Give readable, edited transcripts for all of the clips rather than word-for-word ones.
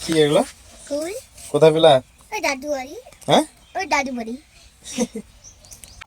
কি এগুলো? ফুল। কোথায় পেলা? ওই দাদু বাড়ি। হ্যাঁ, ওই দাদু বাড়ি।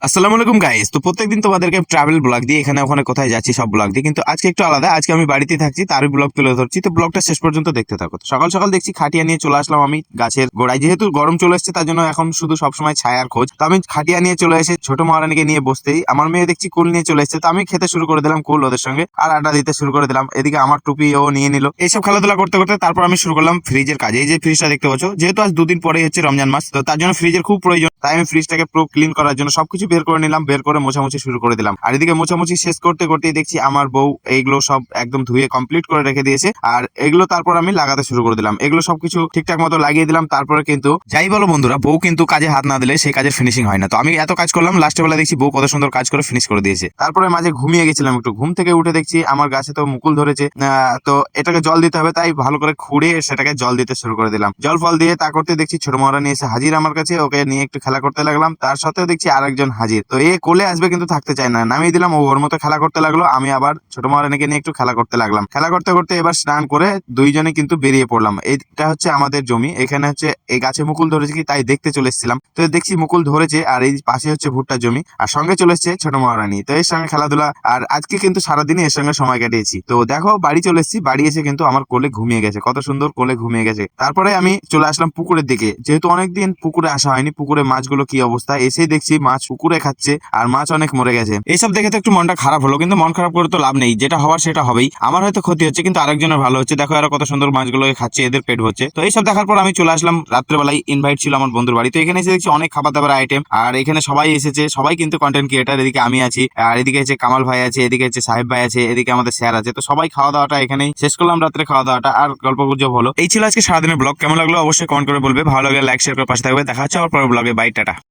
আসসালামু আলাইকুম গাইস। তো প্রত্যেকদিন তোমাদেরকে ট্রাভেল ব্লগ দিয়ে এখানে ওখানে কোথায় যাচ্ছি সব ব্লগ দিই, কিন্তু আজকে একটু আলাদা। আজকে আমি বাড়িতে থাকছি, তারই ব্লগ তুলে ধরছি। তো ব্লগটা শেষ পর্যন্ত দেখতে থাকো। সকাল সকাল দেখছি খাটিয়া নিয়ে চলে আসলাম আমি গাছের গোড়ায়। যেহেতু গরম চলে এসেছে তার জন্য এখন শুধু সবসময় ছায়ার খোঁজ। তো আমি খাটিয়া নিয়ে চলে এসে ছোট মহারানীকে নিয়ে বসতেই আমার মেয়ে দেখছি কুল নিয়ে চলে এসেছে। তো আমি খেতে শুরু করে দিলাম কুল ওদের সঙ্গে, আর আড্ডা দিতে শুরু করে দিলাম। এদিকে আমার টুপি ও নিয়ে নিল। এইসব খেলাধুলা করতে করতে তারপর আমি শুরু করলাম ফ্রিজের কাজ। এই যে ফ্রিজটা দেখতে পাচ্ছ, যেহেতু আজ দুদিন পরেই হচ্ছে রমজান মাস, তো তার জন্য ফ্রিজের খুব প্রয়োজন। তাই আমি ফ্রিজটাকে পুরো ক্লিন করার জন্য সবকিছু বের করে নিলাম, বের করে মোছামুছি শুরু করে দিলাম। আর এদিকে মোছামুছি শেষ করতে করতেই দেখছি আমার বউ এইগুলো সব একদম ধুয়ে কমপ্লিট করে রেখে দিয়েছে। আর এগুলো তারপর আমি লাগাতে শুরু করে দিলাম। এগুলো সবকিছু ঠিকঠাক মতো লাগিয়ে দিলাম। তারপরে কিন্তু যাই বলো বন্ধুরা, বউ কিন্তু কাজে হাত না দিলে সেই কাজের ফিনিশিং হয় না। তো আমি এত কাজ করলাম, লাস্টের বেলা দেখছি বউ কত সুন্দর কাজ করে ফিনিশ করে দিয়েছে। তারপরে মাঝে ঘুমিয়ে গেছিলাম একটু, ঘুম থেকে উঠে দেখছি আমার গাছে তো মুকুল ধরেছে। তো এটাকে জল দিতে হবে, তাই ভালো করে খুঁড়ে সেটাকে জল দিতে শুরু করে দিলাম। জল ফল দিয়ে তা করতে দেখছি ছোট মহারানী এসে হাজির আমার কাছে। ওকে নিয়ে একটু খেলা করতে লাগলাম। তার সাথেও দেখছি আরেকজন হাজির। তো এ কোলে আসবে কিন্তু থাকতে চায় না, নামিয়ে দিলাম। ও ওর মতো খেলা করতে লাগলো, আমি আবার ছোট মহারানীকে নিয়ে একটু খেলা করতে লাগলাম। খেলা করতে করতে এবার স্নান করে দুইজনে কিন্তু বেরিয়ে পড়লাম। এটা হচ্ছে আমাদের জমি, এখানে হচ্ছে এই গাছে মুকুল ধরেছে কি তাই দেখতে চলে এসেছিলাম। তো দেখছি মুকুল ধরেছে, আর এই পাশে হচ্ছে ভুট্টা জমি, আর সঙ্গে চলে এসেছে ছোট মহারানী। তো এর সঙ্গে খেলাধুলা, আর আজকে কিন্তু সারাদিনই এর সঙ্গে সময় কাটিয়েছি। তো দেখো বাড়ি চলে এসেছি, বাড়ি এসে কিন্তু আমার কোলে ঘুমিয়ে গেছে, কত সুন্দর কোলে ঘুমিয়ে গেছে। তারপরে আমি চলে আসলাম পুকুরের দিকে, যেহেতু অনেকদিন পুকুরে আসা হয়নি। পুকুরে মাছগুলো কি অবস্থা, এসেই দেখছি মাছ পুকুরে খাচ্ছে, আর মাছ অনেক মরে গেছে। এইসব দেখে তো একটু মনটা খারাপ হলো, কিন্তু মন খারাপ করে তো লাভ নেই, যেটা হওয়ার সেটা হবেই। আমার হয়তো ক্ষতি হচ্ছে, কিন্তু আরেকজনের ভালো হচ্ছে। দেখো এরা কত সুন্দর মাছগুলোকে খাচ্ছে, এদের পেট ভরছে। তো এইসব দেখার পর আমি চলে আসলাম রাত্রেবেলায়, ইনভাইট ছিল আমার বন্ধুর বাড়ি। তো এখানে এসে দেখছি অনেক খাবার দাবার আইটেম, আর এখানে সবাই এসেছে, সবাই কিন্তু কন্টেন্ট ক্রিয়েটার। এদিকে আমি আছি, আর এদিকে হচ্ছে কামাল ভাই আছে, এদিকে হচ্ছে সাহেব ভাই আছে, এদিকে আমাদের স্যার আছে। তো সবাই খাওয়া দাওয়াটা এখানেই শেষ করলাম, রাত্রে খাওয়া দাওয়াটা, আর গল্প গুজব হলো। এই ছিল আজকে সারাদিনের ব্লগ। কেমন লাগলো অবশ্যই কমেন্ট করে বলবে। ভালো লাগে লাইক শেয়ার করে পাশে থাকবে। দেখা হচ্ছে আবার পরের ব্লগে। Bye, tata.